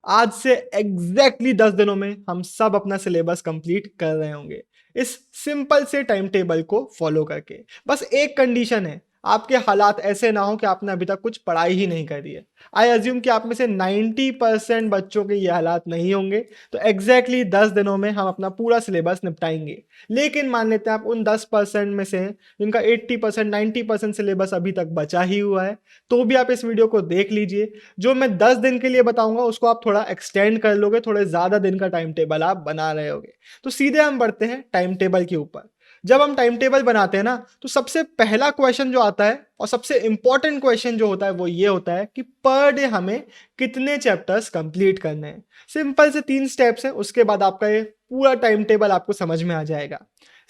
आज से एग्जैक्टली 10 दिनों में हम सब अपना सिलेबस कंप्लीट कर रहे होंगे इस सिंपल से टाइम टेबल को फॉलो करके। बस एक कंडीशन है, आपके हालात ऐसे ना हो कि आपने अभी तक कुछ पढ़ाई ही नहीं करी है। आई अज्यूम कि आप में से 90% बच्चों के ये हालात नहीं होंगे, तो एग्जैक्टली 10 दिनों में हम अपना पूरा सिलेबस निपटाएंगे। लेकिन मान लेते हैं आप उन 10% में से जिनका 80% 90% सिलेबस अभी तक बचा ही हुआ है, तो भी आप इस वीडियो को देख लीजिए। जो मैं 10 दिन के लिए बताऊंगा उसको आप थोड़ा एक्सटेंड कर लोगे, थोड़े ज़्यादा दिन का टाइम टेबल आप बना रहे होगे। तो सीधे हम बढ़ते हैं टाइम टेबल के ऊपर। जब हम टाइम टेबल बनाते हैं ना, तो सबसे पहला क्वेश्चन जो आता है और सबसे इंपॉर्टेंट क्वेश्चन जो होता है वो ये होता है कि पर डे हमें कितने चैप्टर्स कंप्लीट करने हैं। सिंपल से 3 स्टेप्स हैं, उसके बाद आपका ये पूरा टाइम टेबल आपको समझ में आ जाएगा।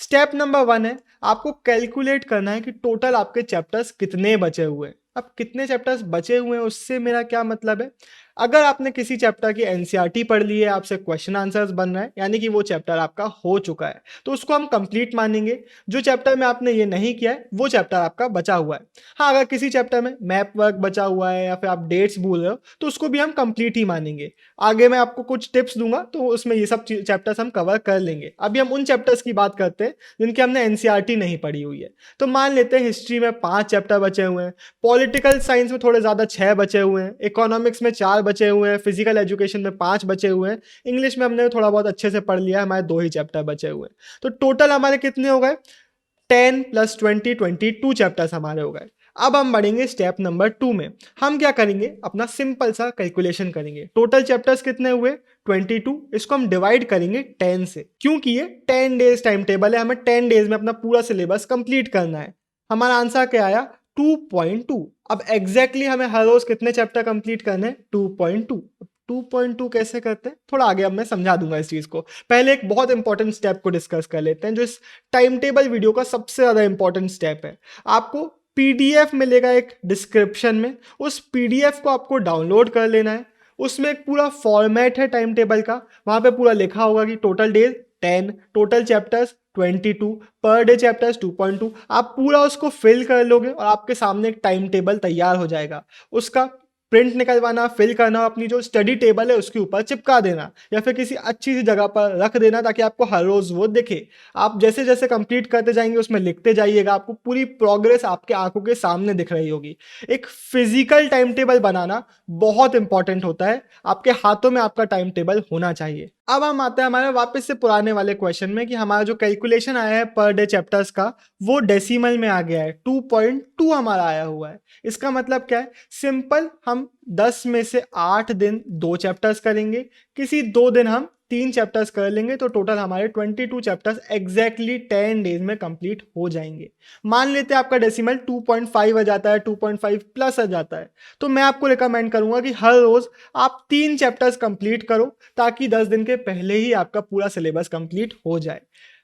स्टेप नंबर 1 है, आपको कैलकुलेट करना है कि टोटल आपके चैप्टर्स कितने बचे हुए हैं। अब कितने चैप्टर्स बचे हुए हैं उससे मेरा क्या मतलब है, अगर आपने किसी चैप्टर की एनसीईआरटी पढ़ ली है, आपसे क्वेश्चन आंसर्स बन रहा है, यानी कि वो चैप्टर आपका हो चुका है, तो उसको हम कंप्लीट मानेंगे। जो चैप्टर में आपने ये नहीं किया है वो चैप्टर आपका बचा हुआ है। हाँ, अगर किसी चैप्टर में मैप वर्क बचा हुआ है या फिर आप डेट्स भूल रहे हो तो उसको भी हम कंप्लीट ही मानेंगे। आगे मैं आपको कुछ टिप्स दूंगा तो उसमें ये सब चैप्टर्स हम कवर कर लेंगे। अभी हम उन चैप्टर्स की बात करते हैं जिनकी हमने एनसीईआरटी नहीं पढ़ी हुई है। तो मान लेते हैं हिस्ट्री में 5 चैप्टर बचे हुए हैं, पॉलिटिकल साइंस में थोड़े ज़्यादा 6 बचे हुए हैं, इकोनॉमिक्स में 4 बचे हुए हैं, फिजिकल एजुकेशन में 5 बचे हुए हैं, इंग्लिश में हमने थोड़ा बहुत अच्छे से पढ़ लिया है, हमारे 2 ही चैप्टर बचे हुए हैं। तो टोटल हमारे कितने हो गए, 10 + 20 22 चैप्टर्स हमारे हो गए। अब हम बढ़ेंगे स्टेप नंबर 2 में। हम क्या करेंगे, अपना सिंपल सा कैलकुलेशन करेंगे। टोटल चैप्टर्स कितने हुए, 22। इसको हम डिवाइड करेंगे 10 से, क्योंकि ये 10 डेज टाइम टेबल है, हमें 10 डेज में अपना पूरा सिलेबस कंप्लीट करना है। हमारा आंसर क्या आया, 2.2। अब एग्जैक्टली हमें हर रोज कितने चैप्टर कंप्लीट करने हैं, 2.2। 2.2 कैसे करते हैं थोड़ा आगे अब मैं समझा दूंगा इस चीज को। पहले एक बहुत इंपॉर्टेंट स्टेप को डिस्कस कर लेते हैं, जो इस टाइम टेबल वीडियो का सबसे ज़्यादा इंपॉर्टेंट स्टेप है। आपको पीडीएफ मिलेगा एक डिस्क्रिप्शन में, उस पीडीएफ को आपको डाउनलोड कर लेना है। उसमें एक पूरा फॉर्मेट है टाइम टेबल का, वहाँ पे पूरा लिखा होगा कि total days 10, total chapters 22, per day chapters 2.2। आप पूरा उसको फिल कर लोगे और आपके सामने एक टाइम टेबल तैयार हो जाएगा। उसका प्रिंट निकलवाना, फिल करना, अपनी जो स्टडी टेबल है उसके ऊपर चिपका देना या फिर किसी अच्छी सी जगह पर रख देना, ताकि आपको हर रोज वो दिखे। आप जैसे जैसे कंप्लीट करते जाएंगे उसमें लिखते जाइएगा, आपको पूरी प्रोग्रेस आपके आंखों के सामने दिख रही होगी। एक फिजिकल टाइम टेबल बनाना बहुत इंपॉर्टेंट होता है, आपके हाथों में आपका टाइम टेबल होना चाहिए। अब हम आते हैं हमारे वापस से पुराने वाले क्वेश्चन में कि हमारा जो कैलकुलेशन आया है पर डे चैप्टर्स का, वो डेसिमल में आ गया है, 2.2 हमारा आया हुआ है। इसका मतलब क्या है, सिंपल, हम 10 में से 8 दिन 2 चैप्टर्स करेंगे, किसी 2 दिन हम 3 चैप्टर्स कर लेंगे, तो टोटल हमारे 22 चैप्टर्स एग्जैक्टली 10 डेज में कंप्लीट हो जाएंगे। मान लेते हैं आपका डेसिमल 2.5 आ जाता है, 2.5 प्लस आ जाता है, तो मैं आपको रिकमेंड करूंगा कि हर रोज आप 3 चैप्टर्स कंप्लीट करो, ताकि 10 दिन के पहले ही आपका पूरा सिलेबस कंप्लीट हो जाए।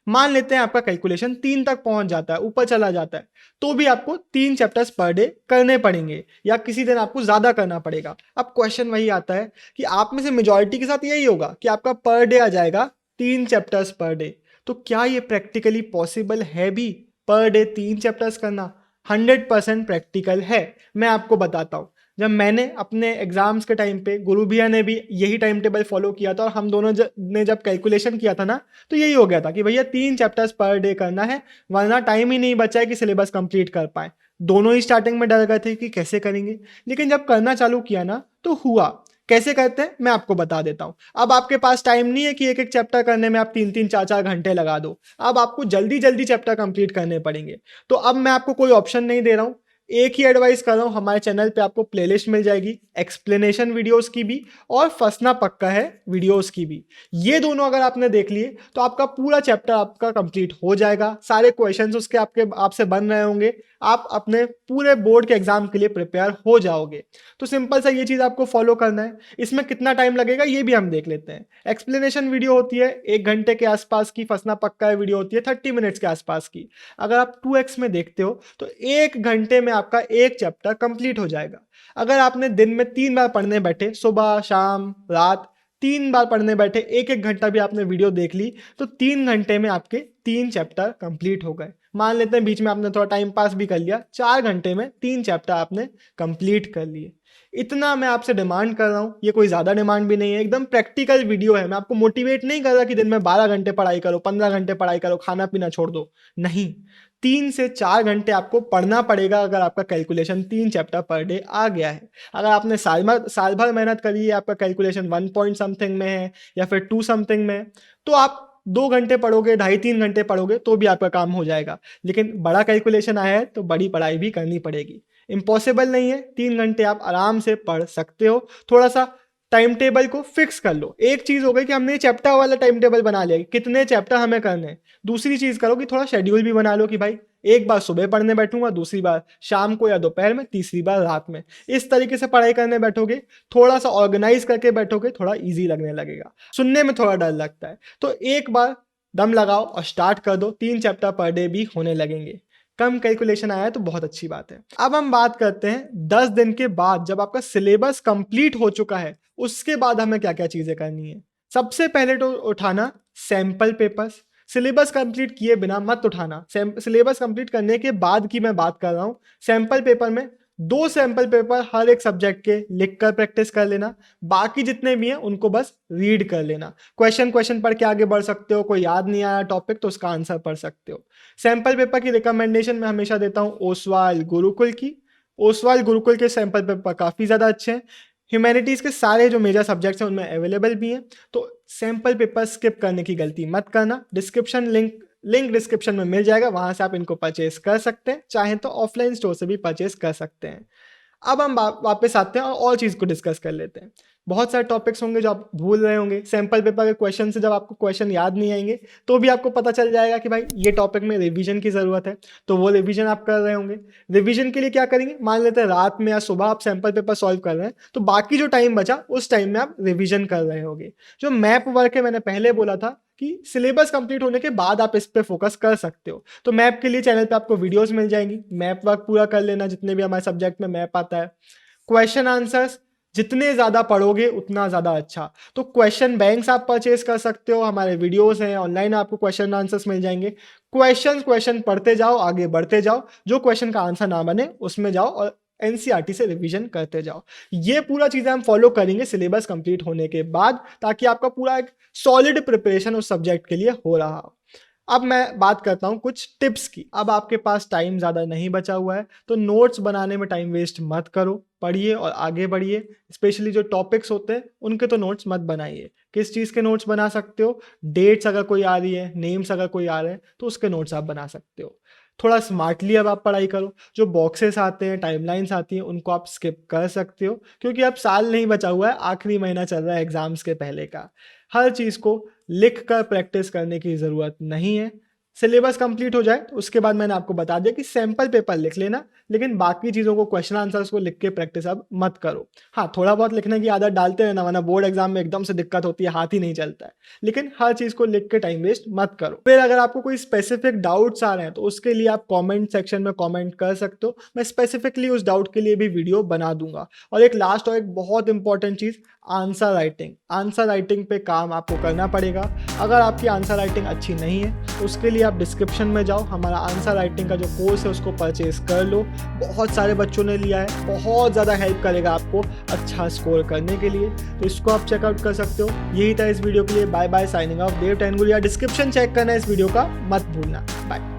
मान लेते हैं आपका कैलकुलेशन 3 तक पहुंच जाता है, ऊपर चला जाता है, तो भी आपको 3 चैप्टर्स पर डे करने पड़ेंगे, या किसी दिन आपको ज्यादा करना पड़ेगा। अब क्वेश्चन वही आता है कि आप में से मेजॉरिटी के साथ यही होगा कि आपका पर डे आ जाएगा 3 चैप्टर्स पर डे। तो क्या ये प्रैक्टिकली पॉसिबल है भी, पर डे 3 चैप्टर्स करना? 100% प्रैक्टिकल है। मैं आपको बताता हूँ, जब मैंने अपने एग्जाम्स के टाइम पे, गुरु भैया ने भी यही टाइम टेबल फॉलो किया था और हम दोनों ने जब कैलकुलेशन किया था ना, तो यही हो गया था कि भैया 3 चैप्टर्स पर डे करना है, वरना टाइम ही नहीं बचा है कि सिलेबस कंप्लीट कर पाए। दोनों ही स्टार्टिंग में डर गए थे कि कैसे करेंगे, लेकिन जब करना चालू किया ना तो हुआ। कैसे करते हैं मैं आपको बता देता हूं। अब आपके पास टाइम नहीं है कि एक एक चैप्टर करने में आप 3-3 4-4 घंटे लगा दो, अब आपको जल्दी जल्दी चैप्टर कंप्लीट करने पड़ेंगे। तो अब मैं आपको कोई ऑप्शन नहीं दे रहा हूं, एक ही एडवाइस कर रहा हूं, हमारे चैनल पे आपको प्लेलिस्ट मिल जाएगी एक्सप्लेनेशन वीडियोस की भी और फंसना पक्का है वीडियोस की भी। ये दोनों अगर आपने देख लिए तो आपका पूरा चैप्टर आपका कंप्लीट हो जाएगा, सारे क्वेश्चंस उसके आपसे बन रहे होंगे, आप अपने पूरे बोर्ड के एग्जाम के लिए प्रिपेयर हो जाओगे। तो सिंपल सा ये चीज आपको फॉलो करना है। इसमें कितना टाइम लगेगा ये भी हम देख लेते हैं। एक्सप्लेनेशन वीडियो होती है 1 घंटे के आसपास की, फंसना पक्का है वीडियो होती है 30 मिनट्स के आसपास की। अगर आप 2x में देखते हो तो 1 घंटे में आपका एक चैप्टर कंप्लीट हो जाएगा। अगर आपने दिन में 3 बार पढ़ने बैठे, सुबह शाम रात 3 बार पढ़ने बैठे, 1-1 घंटा भी आपने वीडियो देख ली, तो 3 घंटे में आपके 3 चैप्टर कंप्लीट हो गए। मान लेते हैं बीच में आपने थोड़ा टाइम पास भी कर लिया, 4 घंटे में 3 चैप्टर आपने कंप्लीट कर लिए। इतना मैं आपसे डिमांड कर रहा हूँ, ये कोई ज़्यादा डिमांड भी नहीं है, एकदम प्रैक्टिकल वीडियो है। मैं आपको मोटिवेट नहीं कर रहा कि दिन में 12 घंटे पढ़ाई करो, 15 घंटे पढ़ाई करो, खाना पीना छोड़ दो। नहीं, 3 से 4 घंटे आपको पढ़ना पड़ेगा अगर आपका कैलकुलेशन 3 चैप्टर पर डे आ गया है। अगर आपने साल भर मेहनत करी है, आपका कैलकुलेशन 1 पॉइंट समथिंग में है या फिर 2 समथिंग में, तो आप 2 घंटे पढ़ोगे, ढाई 3 घंटे पढ़ोगे तो भी आपका काम हो जाएगा। लेकिन बड़ा कैलकुलेशन आया है तो बड़ी पढ़ाई भी करनी पड़ेगी। इम्पॉसिबल नहीं है, 3 घंटे आप आराम से पढ़ सकते हो। थोड़ा सा टाइम टेबल को फिक्स कर लो। एक चीज़ हो गई कि हमने चैप्टर वाला टाइम टेबल बना लिया, कितने चैप्टर हमें करने हैं। दूसरी चीज़ करो कि थोड़ा शेड्यूल भी बना लो कि भाई एक बार सुबह पढ़ने बैठूंगा, दूसरी बार शाम को या दोपहर में, तीसरी बार रात में। इस तरीके से पढ़ाई करने बैठोगे, थोड़ा सा ऑर्गेनाइज करके बैठोगे, थोड़ा ईजी लगने लगेगा। सुनने में थोड़ा डर लगता है तो एक बार दम लगाओ और स्टार्ट कर दो, 3 चैप्टर पर डे भी होने लगेंगे। कम कैलकुलेशन आया है तो बहुत अच्छी बात है। अब हम बात करते हैं 10 दिन के बाद, जब आपका सिलेबस कंप्लीट हो चुका है, उसके बाद हमें क्या क्या चीज़ें करनी है। सबसे पहले तो उठाना सैंपल पेपर्स। सिलेबस कंप्लीट किए बिना मत उठाना। सिलेबस कंप्लीट करने के बाद की मैं बात कर रहा हूँ। सैंपल पेपर में 2 सैंपल पेपर हर एक सब्जेक्ट के लिख कर प्रैक्टिस कर लेना। बाकी जितने भी हैं उनको बस रीड कर लेना। क्वेश्चन पढ़ के आगे बढ़ सकते हो। कोई याद नहीं आया टॉपिक तो उसका आंसर पढ़ सकते हो। सैंपल पेपर की रिकमेंडेशन मैं हमेशा देता हूँ ओसवाल गुरुकुल की। ओसवाल गुरुकुल के सैंपल पेपर काफ़ी ज़्यादा अच्छे हैं। ह्यूमैनिटीज़ के सारे जो मेजर सब्जेक्ट्स हैं उनमें अवेलेबल भी हैं। तो सैंपल पेपर स्किप करने की गलती मत करना। लिंक डिस्क्रिप्शन में मिल जाएगा, वहाँ से आप इनको परचेस कर सकते हैं। चाहें तो ऑफलाइन स्टोर से भी परचेस कर सकते हैं। अब हम वापस आते हैं और चीज़ को डिस्कस कर लेते हैं। बहुत सारे टॉपिक्स होंगे जो आप भूल रहे होंगे। सैंपल पेपर के क्वेश्चन से जब आपको क्वेश्चन याद नहीं आएंगे तो भी आपको पता चल जाएगा कि भाई ये टॉपिक में रिवीजन की ज़रूरत है, तो वो रिवीजन आप कर रहे होंगे। रिवीजन के लिए क्या करेंगे, मान लेते हैं रात में या सुबह आप सैंपल पेपर सॉल्व कर रहे हैं, तो बाकी जो टाइम बचा उस टाइम में आप रिवीजन कर रहे होंगे। जो मैप वर्क है, मैंने पहले बोला था कि सिलेबस कंप्लीट होने के बाद आप इस पे फोकस कर सकते हो। तो मैप के लिए चैनल पे आपको वीडियोस मिल जाएंगी। मैप वर्क पूरा कर लेना, जितने भी हमारे सब्जेक्ट में मैप आता है। क्वेश्चन आंसर्स जितने ज़्यादा पढ़ोगे उतना ज़्यादा अच्छा। तो क्वेश्चन बैंक्स आप परचेस कर सकते हो, हमारे वीडियोस हैं ऑनलाइन, आपको क्वेश्चन आंसर्स मिल जाएंगे। क्वेश्चन पढ़ते जाओ, आगे बढ़ते जाओ। जो क्वेश्चन का आंसर ना बने उसमें जाओ और एनसीईआरटी से रिवीजन करते जाओ। ये पूरा चीज़ें हम फॉलो करेंगे सिलेबस कंप्लीट होने के बाद, ताकि आपका पूरा एक सॉलिड प्रिपरेशन उस सब्जेक्ट के लिए हो रहा हो। अब मैं बात करता हूँ कुछ टिप्स की। अब आपके पास टाइम ज़्यादा नहीं बचा हुआ है तो नोट्स बनाने में टाइम वेस्ट मत करो, पढ़िए और आगे बढ़िए। स्पेशली जो टॉपिक्स होते हैं उनके तो नोट्स मत बनाइए। किस चीज़ के नोट्स बना सकते हो, डेट्स अगर कोई आ रही है, नेम्स अगर कोई आ रहे हैं तो उसके नोट्स आप बना सकते हो। थोड़ा स्मार्टली अब आप पढ़ाई करो। जो बॉक्सेस आते हैं, टाइमलाइंस आती हैं, उनको आप स्किप कर सकते हो, क्योंकि अब साल नहीं बचा हुआ है, आखिरी महीना चल रहा है एग्जाम्स के पहले का। हर चीज़ को लिख कर प्रैक्टिस करने की ज़रूरत नहीं है। सिलेबस कंप्लीट हो जाए तो उसके बाद मैंने आपको बता दिया कि सैंपल पेपर लिख लेना, लेकिन बाकी चीज़ों को, क्वेश्चन आंसर्स को लिख के प्रैक्टिस अब मत करो। हाँ, थोड़ा बहुत लिखने की आदत डालते रहना, वरना बोर्ड एग्जाम में एकदम से दिक्कत होती है, हाथ ही नहीं चलता है। लेकिन हर चीज़ को लिख के टाइम वेस्ट मत करो। फिर अगर आपको कोई स्पेसिफिक डाउट्स आ रहे हैं तो उसके लिए आप कॉमेंट सेक्शन में कॉमेंट कर सकते हो। मैं स्पेसिफिकली उस डाउट के लिए भी वीडियो बना दूंगा। और एक लास्ट और एक बहुत इंपॉर्टेंट चीज़, आंसर राइटिंग। आंसर राइटिंग पे काम आपको करना पड़ेगा। अगर आपकी आंसर राइटिंग अच्छी नहीं है तो उसके लिए आप डिस्क्रिप्शन में जाओ, हमारा आंसर राइटिंग का जो कोर्स है उसको परचेज कर लो। बहुत सारे बच्चों ने लिया है, बहुत ज़्यादा हेल्प करेगा आपको अच्छा स्कोर करने के लिए, तो इसको आप चेकआउट कर सकते हो। यही था इस वीडियो के लिए। बाय बाय, साइनिंग ऑफ, देव टेनगुलिया। डिस्क्रिप्शन चेक करना इस वीडियो का मत भूलना। बाय।